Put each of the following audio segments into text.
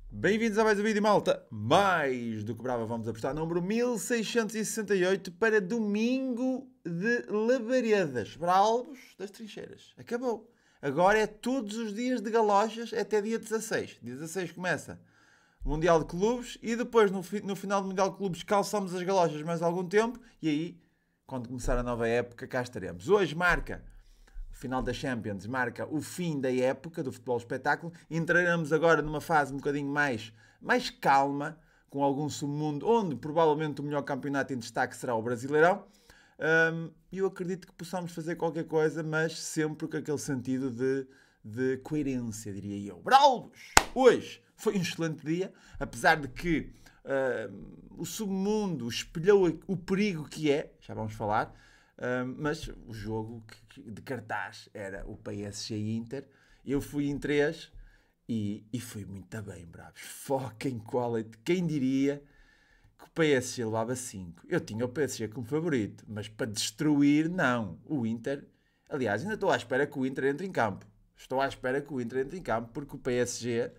Bem-vindos a mais um vídeo, malta. Mais do que brava, vamos apostar número 1668 para domingo de Labaredas, Bralbos das Trincheiras. Acabou. Agora é todos os dias de galochas até dia 16. Dia 16 começa o Mundial de Clubes e depois no final do Mundial de Clubes calçamos as galochas mais algum tempo e aí, quando começar a nova época, cá estaremos. Hoje marca o final da Champions, marca o fim da época do futebol espetáculo. Entraremos agora numa fase um bocadinho mais calma, com algum submundo, onde provavelmente o melhor campeonato em destaque será o Brasileirão. Eu acredito que possamos fazer qualquer coisa, mas sempre com aquele sentido de coerência, diria eu. Bralbos! Hoje foi um excelente dia, apesar de que o submundo espelhou o perigo que é, já vamos falar, mas o jogo de cartaz era o PSG Inter. Eu fui em 3 e fui muito bem, bravos. Fucking quality. Quem diria que o PSG levava 5? Eu tinha o PSG como favorito, mas para destruir, não. O Inter, aliás, ainda estou à espera que o Inter entre em campo. Estou à espera que o Inter entre em campo, porque o PSG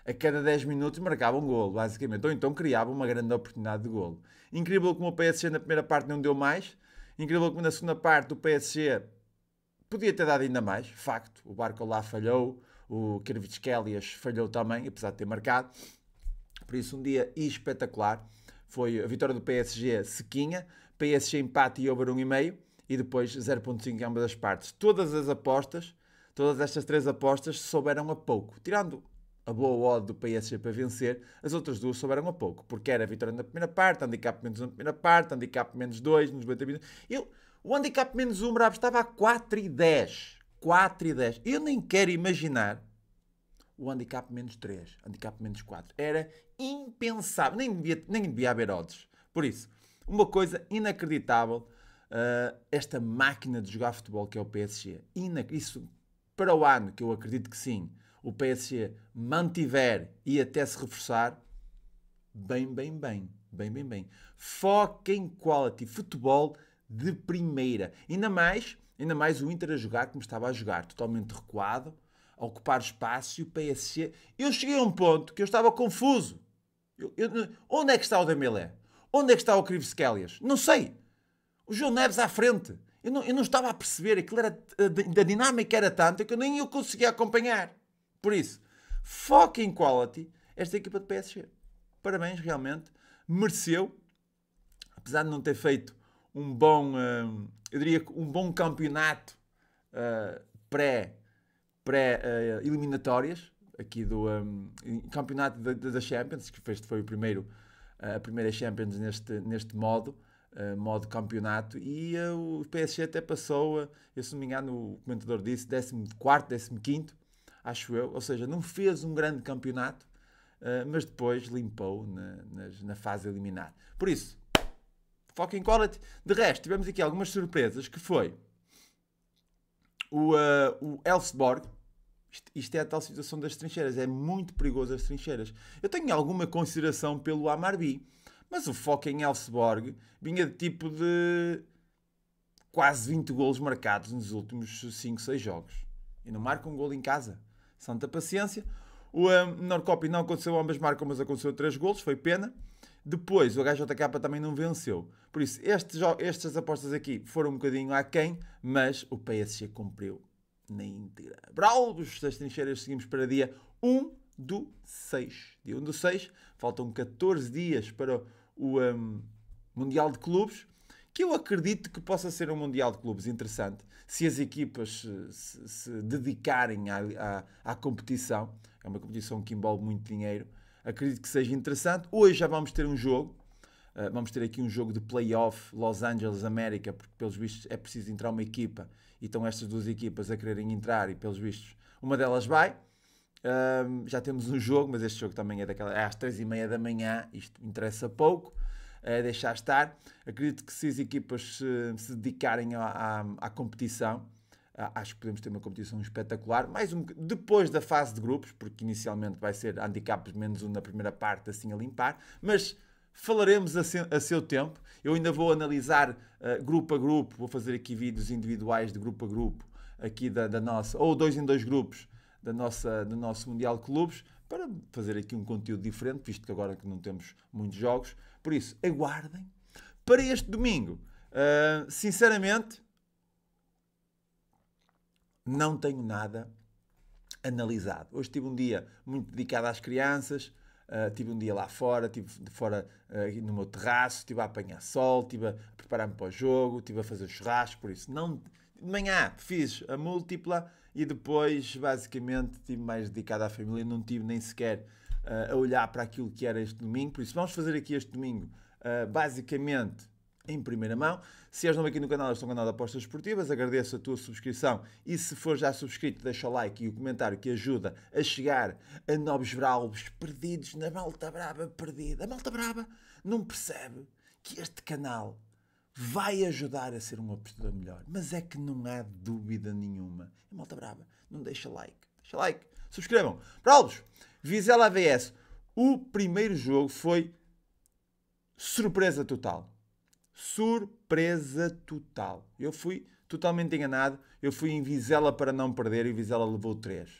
a cada 10 minutos marcava um golo, basicamente. Ou então criava uma grande oportunidade de golo. Incrível como o PSG na primeira parte não deu mais. Incrível como na segunda parte o PSG podia ter dado ainda mais. Facto, o Barcola falhou, o Kvaratskhelia falhou também, apesar de ter marcado. Por isso, um dia espetacular. Foi a vitória do PSG sequinha, PSG empate e over 1,5 e depois 0,5 em ambas as partes. Todas as apostas, todas estas 3 apostas souberam a pouco. Tirando a boa odd do PSG para vencer, as outras duas souberam a pouco, porque era a vitória na primeira parte, handicap menos 1 na primeira parte, handicap menos 2 nos 90 minutos. O handicap menos 1, bravo, estava a 4,10. 4,10. Eu nem quero imaginar o handicap menos 3, handicap menos 4. Era impensável, nem devia haver odds. Por isso, uma coisa inacreditável, esta máquina de jogar futebol que é o PSG. Isso para o ano, que eu acredito que sim, o PSG mantiver e até se reforçar, bem. Fucking quality, futebol de primeira. Ainda mais o Inter a jogar como estava a jogar, totalmente recuado, a ocupar espaço e o PSG... Eu cheguei a um ponto que eu estava confuso. Onde é que está o Dembélé? Onde é que está o Kvaratskhelia? Não sei. O João Neves à frente. Eu não estava a perceber. Aquilo era, a dinâmica era tanta que eu nem eu conseguia acompanhar. Por isso, fucking quality, esta equipa de PSG. Parabéns, realmente. Mereceu. Apesar de não ter feito um bom, eu diria que um bom campeonato pré-eliminatórias, aqui do campeonato da Champions, que foi a primeira Champions neste modo campeonato, e o PSG até passou, eu se não me engano, o comentador disse 14º, 15º, acho eu, ou seja, não fez um grande campeonato, mas depois limpou na fase eliminar. Por isso, fucking quality. De resto, tivemos aqui algumas surpresas, que foi o Elfsborg. Isto é a tal situação das trincheiras, é muito perigoso as trincheiras. Eu tenho alguma consideração pelo Amarby, mas o fucking Elfsborg vinha de tipo de quase 20 golos marcados nos últimos 5, 6 jogos. E não marca um golo em casa. Santa paciência. O Norrköping não aconteceu, ambas marcam, mas aconteceu 3 golos, foi pena. Depois o HJK também não venceu. Por isso, estas apostas aqui foram um bocadinho aquém, mas o PSG cumpriu na íntegra. Bralbos das trincheiras, seguimos para dia 1 do 6. Dia 1 do 6, faltam 14 dias para o Mundial de Clubes, que eu acredito que possa ser um Mundial de Clubes interessante, se as equipas se dedicarem à competição. É uma competição que envolve muito dinheiro. Acredito que seja interessante. Hoje já vamos ter um jogo. Vamos ter aqui um jogo de play-off Los Angeles América, porque pelos vistos é preciso entrar uma equipa e estão estas duas equipas a quererem entrar e pelos vistos uma delas vai. Já temos um jogo, mas este jogo também é às 3h30 da manhã, isto interessa pouco, deixar estar. Acredito que se as equipas se dedicarem à competição, acho que podemos ter uma competição espetacular, depois da fase de grupos, porque inicialmente vai ser handicaps menos 1 na primeira parte, assim a limpar, mas falaremos a seu tempo. Eu ainda vou analisar grupo a grupo, vou fazer aqui vídeos individuais de grupo a grupo, aqui da nossa, ou 2 em 2 grupos, do nosso Mundial de Clubes, para fazer aqui um conteúdo diferente, visto que agora que não temos muitos jogos. Por isso, aguardem. Para este domingo, sinceramente, não tenho nada analisado. Hoje tive um dia muito dedicado às crianças, tive um dia lá fora, estive fora no meu terraço, estive a apanhar sol, estive a preparar-me para o jogo, estive a fazer churrasco, por isso não... De manhã fiz a múltipla e depois basicamente estive mais dedicado à família, não tive nem sequer a olhar para aquilo que era este domingo, por isso vamos fazer aqui este domingo basicamente em primeira mão. Se és novo aqui no canal, este é um canal de apostas esportivas, agradeço a tua subscrição e se for já subscrito, deixa o like e o comentário que ajuda a chegar a novos bralbos perdidos na malta braba perdida. A malta braba não percebe que este canal vai ajudar a ser um apostador melhor, mas é que não há dúvida nenhuma. A malta braba, não deixa like, subscrevam. Bralbos, Vizela AVS, o primeiro jogo foi surpresa total. Surpresa total. Eu fui totalmente enganado. Eu fui em Vizela para não perder e o Vizela levou 3.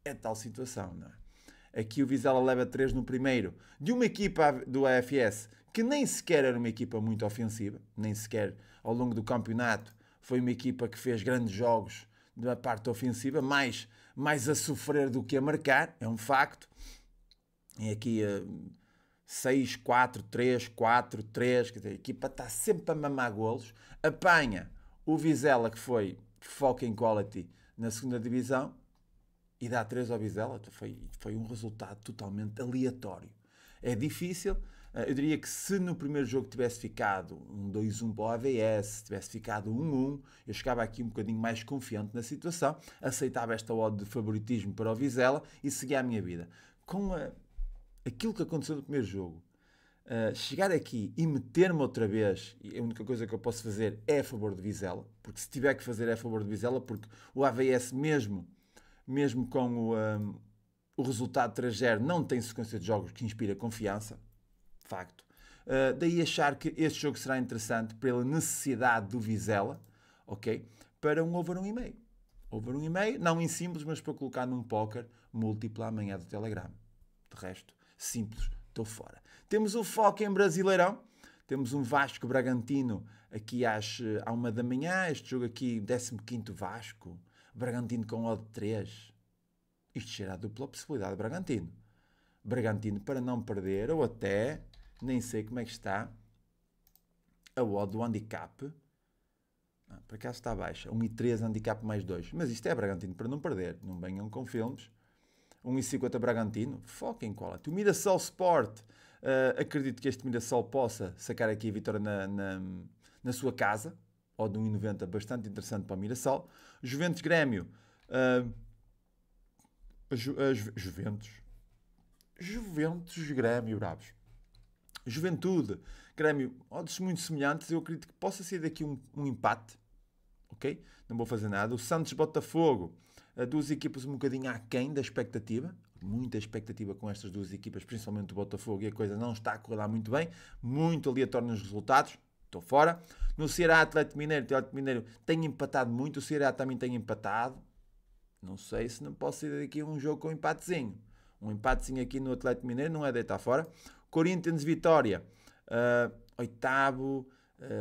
É tal situação, não é? Aqui o Vizela leva 3 no primeiro. De uma equipa do AFS que nem sequer era uma equipa muito ofensiva. Nem sequer ao longo do campeonato foi uma equipa que fez grandes jogos da parte ofensiva. Mais a sofrer do que a marcar. É um facto. E aqui... 6, 4, 3, 4, 3, quer dizer, a equipa está sempre a mamar golos, apanha o Vizela, que foi foco em quality na segunda divisão, e dá 3 ao Vizela. Foi um resultado totalmente aleatório. É difícil, eu diria que se no primeiro jogo tivesse ficado um 2-1 para o AVS, tivesse ficado 1-1, eu chegava aqui um bocadinho mais confiante na situação, aceitava esta odd de favoritismo para o Vizela e seguia a minha vida. Com aquilo que aconteceu no primeiro jogo, chegar aqui e meter-me outra vez, e a única coisa que eu posso fazer é a favor de Vizela, porque se tiver que fazer é a favor de Vizela, porque o AVS mesmo com o resultado 3-0 não tem sequência de jogos que inspira confiança, facto. Daí achar que este jogo será interessante pela necessidade do Vizela, ok? Para um over 1,5. Over 1,5, não em simples, mas para colocar num póquer múltiplo amanhã do Telegram. De resto, simples, estou fora. Temos o foco em Brasileirão. Temos um Vasco Bragantino aqui à 1 da manhã. Este jogo aqui, 15º Vasco. Bragantino com odd 3. Isto cheira a dupla possibilidade de Bragantino. Bragantino para não perder, ou até, nem sei como é que está, a odd do handicap. Por acaso está baixa. 1,13 handicap mais 2. Mas isto é Bragantino para não perder. Não venham com filmes. 1,50 Bragantino, foca em quality. O Mirassol Sport, acredito que este Mirassol possa sacar aqui a vitória na sua casa, ou de 1,90, bastante interessante para o Mirassol. Juventus Grêmio, Juventus Grêmio, bravos. Juventude, Grêmio, odds muito semelhantes, eu acredito que possa ser daqui um empate, ok? Não vou fazer nada. O Santos Botafogo, duas equipas um bocadinho aquém da expectativa, muita expectativa com estas duas equipas, principalmente o Botafogo, e a coisa não está a correr lá muito bem, muito aleatório nos resultados, estou fora. No Ceará, Atlético Mineiro tem empatado muito, o Ceará também tem empatado, não sei se não posso sair daqui um jogo com um empatezinho. Um empatezinho aqui no Atlético Mineiro não é deitar fora. Corinthians Vitória, oitavo,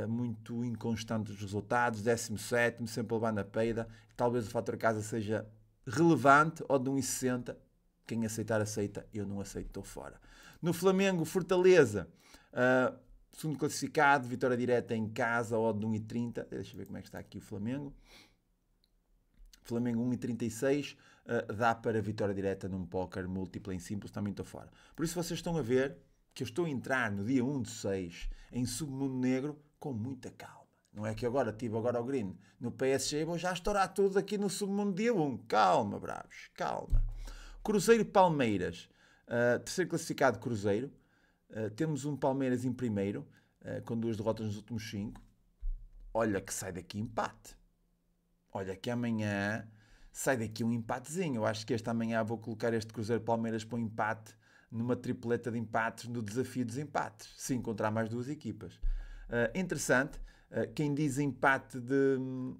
muito inconstante os resultados, 17º, sempre a levar na peida. Talvez o fator casa seja relevante, ou de 1,60. Quem aceitar, aceita. Eu não aceito, estou fora. No Flamengo, Fortaleza, segundo classificado, vitória direta em casa, ou de 1,30. Deixa eu ver como é que está aqui o Flamengo. Flamengo 1,36, dá para vitória direta num póquer múltiplo em simples, também estou fora. Por isso vocês estão a ver que eu estou a entrar no dia 1/6 em submundo negro com muita calma. Não é que agora tive o green no PSG, vou já estourar tudo aqui no submundo dia 1. Calma, bravos, calma. Cruzeiro Palmeiras, terceiro classificado Cruzeiro. Temos um Palmeiras em primeiro, com 2 derrotas nos últimos 5. Olha que sai daqui empate. Olha que amanhã sai daqui um empatezinho. Eu acho que esta amanhã vou colocar este Cruzeiro Palmeiras para um empate, numa tripleta de empates, no desafio dos empates. Se encontrar mais duas equipas. Interessante. Quem diz empate do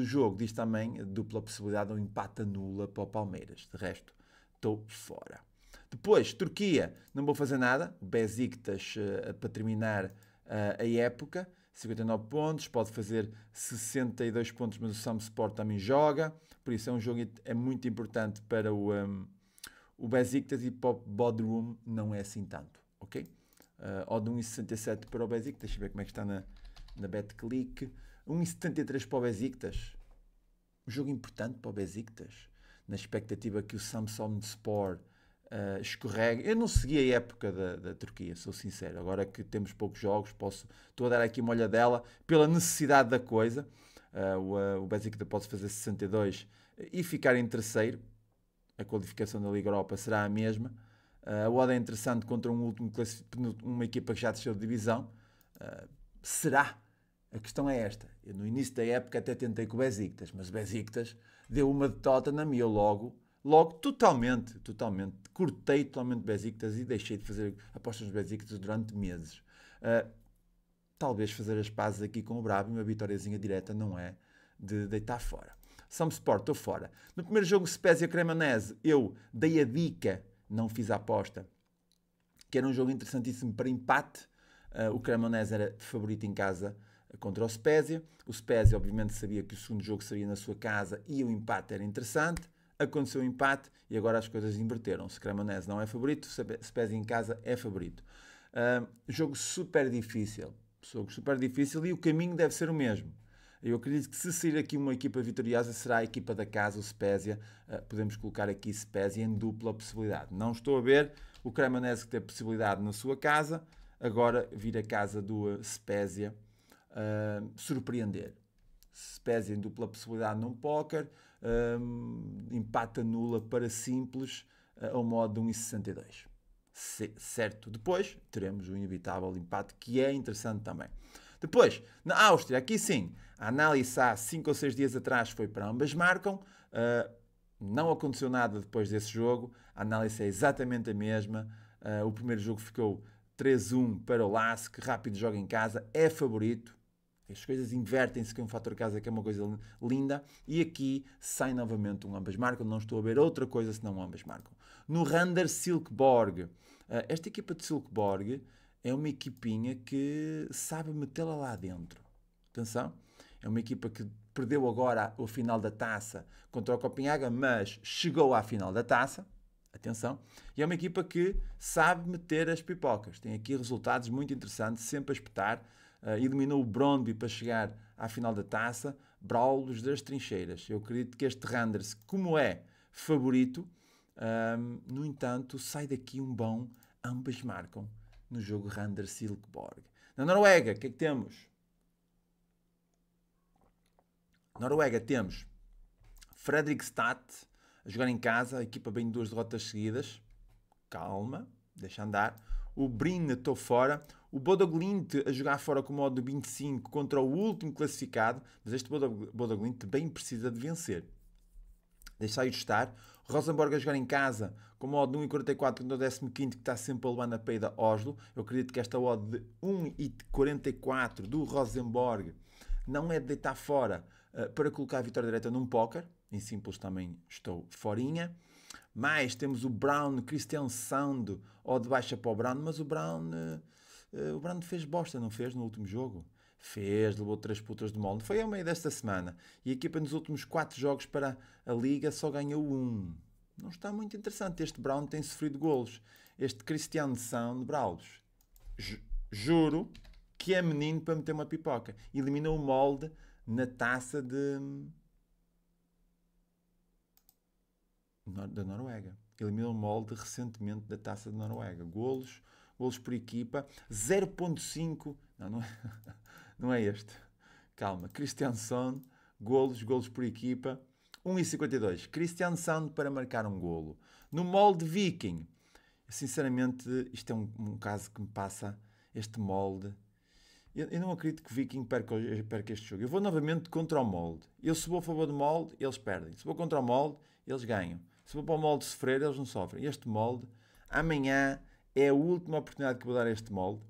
jogo diz também dupla possibilidade ou empate nula para o Palmeiras. De resto, estou fora. Depois, Turquia, não vou fazer nada. Besiktas, para terminar a época, 59 pontos, pode fazer 62 pontos, mas o Samspor também joga. Por isso é um jogo é muito importante para o Besiktas, e para o Bodrum não é assim tanto, ok? Odd 1,67 para o Besiktas, deixa eu ver como é que está na BetClick. 1,73 para o Besiktas. Um jogo importante para o Besiktas, na expectativa que o Samsunspor escorregue. Eu não segui a época da Turquia, sou sincero. Agora que temos poucos jogos, estou a dar aqui uma olhadela pela necessidade da coisa. O Besiktas pode fazer 62 e ficar em terceiro. A qualificação da Liga Europa será a mesma. A odd é interessante contra uma equipa que já desceu de divisão. Será? A questão é esta. Eu, no início da época, até tentei com o Besiktas, mas o Besiktas deu uma de Tottenham e eu logo totalmente, cortei totalmente o Besiktas e deixei de fazer apostas nos Besiktas durante meses. Talvez fazer as pazes aqui com o Brabo, e uma vitóriazinha direta não é de deitar fora. Samspor, estou fora. No primeiro jogo, Spezia Cremonese, eu dei a dica, não fiz a aposta, que era um jogo interessantíssimo para empate. O Cremonese era favorito em casa contra o Spezia. O Spezia, obviamente, sabia que o segundo jogo seria na sua casa e o empate era interessante. Aconteceu o empate e agora as coisas inverteram-se. Cremonese não é favorito, Spezia em casa é favorito. Jogo super difícil. E o caminho deve ser o mesmo. Eu acredito que se sair aqui uma equipa vitoriosa, será a equipa da casa, o Spezia. Podemos colocar aqui Spezia em dupla possibilidade. Não estou a ver o Cremonese que tem possibilidade na sua casa, agora vir a casa do Spezia surpreender. Spezia em dupla possibilidade num póquer, empata nula para simples ao modo de 1,62. Certo. Depois teremos o inevitável empate, que é interessante também. Depois, na Áustria, aqui sim, a análise há 5 ou 6 dias atrás foi para ambas marcam. Não aconteceu nada depois desse jogo. A análise é exatamente a mesma. O primeiro jogo ficou 3-1 para o LASK. Rápido joga em casa, é favorito. As coisas invertem-se, que é um fator casa, que é uma coisa linda. E aqui sai novamente um ambas marcam. Não estou a ver outra coisa senão ambas marcam. No Randers Silkeborg. Esta equipa de Silkeborg é uma equipinha que sabe metê-la lá dentro. Atenção. É uma equipa que perdeu agora a final da taça contra o Copenhaga, mas chegou à final da taça. Atenção. E é uma equipa que sabe meter as pipocas. Tem aqui resultados muito interessantes, sempre a espetar. Eliminou o Brøndby para chegar à final da taça. Braulos das trincheiras. Eu acredito que este Randers, como é favorito, no entanto, sai daqui um bom ambas marcam no jogo Randers Silkeborg. Na Noruega, o que é que temos? Noruega temos Fredrikstad a jogar em casa, a equipa bem 2 derrotas seguidas. Calma, deixa andar. O Bryne estou fora. O Bodø/Glimt a jogar fora com o modo 25 contra o último classificado, mas este Bodø/Glimt bem precisa de vencer. Deixa aí estar. Rosenborg a jogar em casa com o modo 1,44 contra o 15º, que está sempre a levar na peida Oslo. Eu acredito que esta odd de 1,44 do Rosenborg não é de deitar fora para colocar a vitória direta num póquer. Em simples também estou forinha. Mais temos o Brown Kristiansand, odd baixa para o Brown, mas o Brown fez bosta, não fez no último jogo? Fez, levou 3 putas de molde. Foi ao meio desta semana. E a equipa nos últimos 4 jogos para a Liga só ganhou 1. Não está muito interessante. Este Brown tem sofrido golos. Este Kristiansand, Braulos, juro que é menino para meter uma pipoca. Eliminou o molde na taça da Noruega. Eliminou o molde recentemente da taça da Noruega. Golos por equipa. 0.5. Não é este. Calma. Kristiansand, golos por equipa. 1,52. Kristiansand para marcar um golo. No molde Viking. Sinceramente, isto é um caso que me passa. Este molde. Eu não acredito que Viking perca este jogo. Eu vou novamente contra o molde. Se vou a favor do molde, eles perdem. Se vou contra o molde, eles ganham. Se vou para o molde sofrer, eles não sofrem. Este molde, amanhã, é a última oportunidade que vou dar a este molde.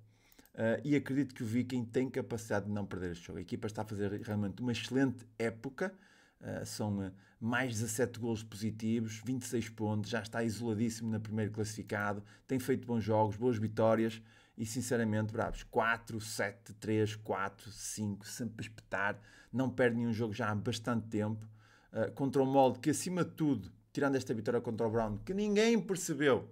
E acredito que o Viking tem capacidade de não perder este jogo. A equipa está a fazer realmente uma excelente época. São mais 17 golos positivos, 26 pontos, já está isoladíssimo na primeiro classificado, tem feito bons jogos, boas vitórias e sinceramente, bravos, 4, 7, 3, 4, 5, sempre a espetar, não perde nenhum jogo já há bastante tempo, contra um molde que acima de tudo, tirando esta vitória contra o Brown, que ninguém percebeu,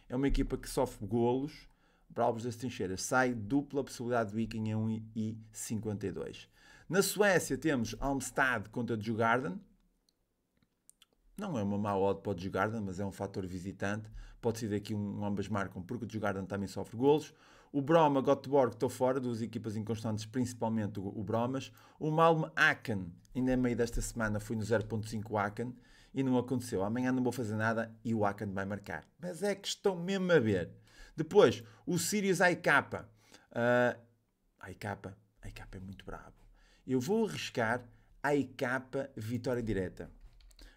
é uma equipa que sofre golos. Bravos das Trincheiras sai dupla possibilidade de Viking a 1,52. Na Suécia temos Halmstad contra Djurgården. Não é uma má odd para o Djurgården, mas é um fator visitante. Pode ser daqui ambas marcam, porque o Djurgården também sofre golos. O Broma, Göteborg, estou fora, duas equipas inconstantes, principalmente o Bromas. O Malmö Aachen, ainda a meio desta semana, fui no 0.5 Aachen e não aconteceu. Amanhã não vou fazer nada e o Aachen vai marcar. Mas é que estão mesmo a ver. Depois, o Sirius AIK. AIK é muito bravo. Eu vou arriscar AIK vitória direta.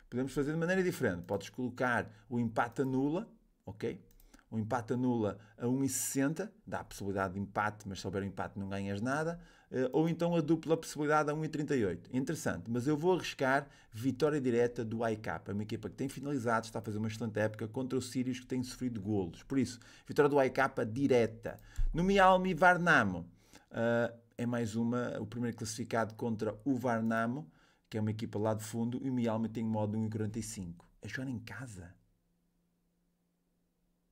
Podemos fazer de maneira diferente. Podes colocar o empate anula, ok? O empate anula a 1,60, dá a possibilidade de empate, mas se houver empate não ganhas nada. Ou então a dupla possibilidade a 1,38. Interessante, mas eu vou arriscar vitória direta do AIK. É uma equipa que tem finalizado, está a fazer uma excelente época contra o Sirius que tem sofrido golos. Por isso, vitória do AIK direta. No Mielmi Varnamo, é mais o primeiro classificado contra o Varnamo, que é uma equipa lá de fundo, e o Mielmi tem modo 1,45. É jogar em casa.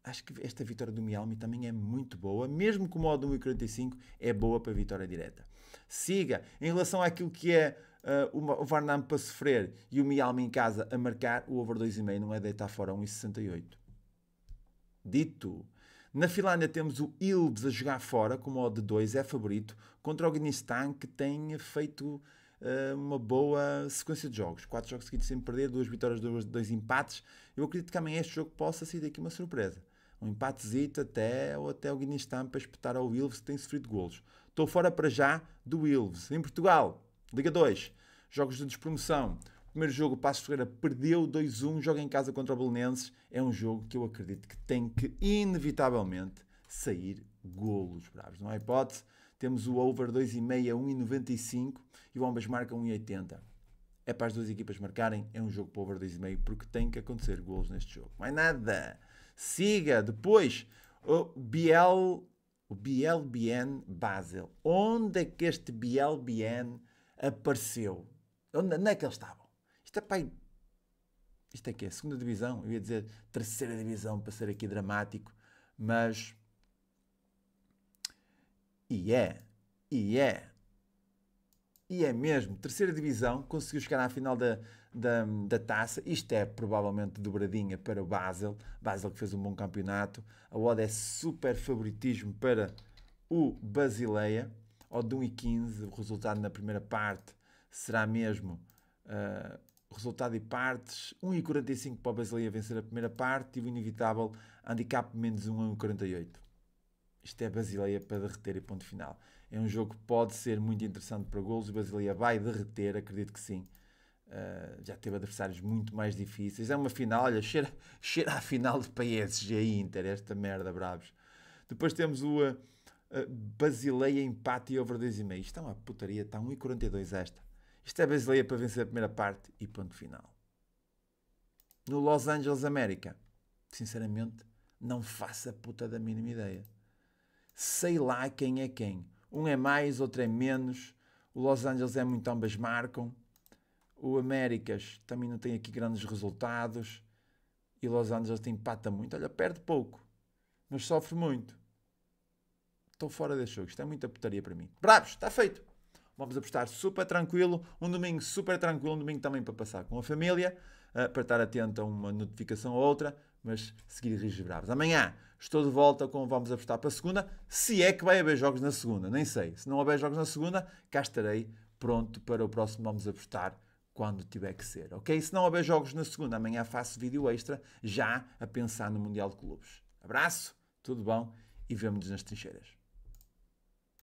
Acho que esta vitória do Mielmi também é muito boa, mesmo com o modo 1,45 é boa para a vitória direta. Siga, em relação àquilo que é o Varnam para sofrer e o Mielmi em casa a marcar, o over 2,5 não é deitar fora 1,68. Dito. Na Finlândia temos o Ilves a jogar fora, com o modo de 2, é favorito, contra o Afeganistão, que tem feito uma boa sequência de jogos. 4 jogos seguidos sem perder, 2 vitórias, 2 empates. Eu acredito que também este jogo possa sair daqui uma surpresa. Um empatezito até o Afeganistão para espetar ao Ilves, que tem sofrido golos. Estou fora para já do Ilves. Em Portugal, Liga 2, jogos de despromoção. O primeiro jogo, o Passos Ferreira perdeu 2-1, joga em casa contra o Belenenses. É um jogo que eu acredito que tem que, inevitavelmente, sair golos bravos. Não há hipótese. Temos o over 2,5 a 1,95 e o ambas marcam 1,80. É para as duas equipas marcarem, é um jogo para o over 2,5 porque tem que acontecer golos neste jogo. Mais nada. Siga. Depois, o BLBN Basel. Onde é que este BLBN apareceu? Onde é que eles estavam? Isto é pai. Isto é que é? Segunda divisão? Eu ia dizer terceira divisão para ser aqui dramático, mas. E é mesmo. Terceira divisão, conseguiu chegar à final da taça. Isto é provavelmente dobradinha para o Basel. Basel que fez um bom campeonato. A odd é super favoritismo para o Basileia. Odd de 1,15. O resultado na primeira parte será mesmo resultado e partes. 1,45 para o Basileia vencer a primeira parte e o inevitável handicap menos 1 a 1,48. Isto é Basileia para derreter e ponto final. É um jogo que pode ser muito interessante para golos. O Basileia vai derreter, acredito que sim. Já teve adversários muito mais difíceis. É uma final, olha, cheira a final de PSG e Inter, esta merda, bravos. Depois temos o Basileia empate e over 2,5. Isto é uma putaria, está 1,42 esta. Isto é Basileia para vencer a primeira parte e ponto final. No Los Angeles América, sinceramente, não faço a puta da mínima ideia. Sei lá quem é quem. Um é mais, outro é menos. O Los Angeles é muito ambas marcam. O Américas também não tem aqui grandes resultados. E Los Angeles empata muito. Olha, perde pouco. Mas sofre muito. Estou fora deste jogo. Isto é muita putaria para mim. Bravos, está feito. Vamos apostar super tranquilo. Um domingo super tranquilo. Um domingo também para passar com a família. Para estar atento a uma notificação ou outra. Mas seguir rijos bravos. Amanhã estou de volta com Vamos Apostar para a segunda. Se é que vai haver jogos na segunda. Nem sei. Se não houver jogos na segunda, cá estarei pronto para o próximo Vamos Apostar quando tiver que ser. Ok? Se não houver jogos na segunda, amanhã faço vídeo extra já a pensar no Mundial de Clubes. Abraço, tudo bom e vemo-nos nas trincheiras.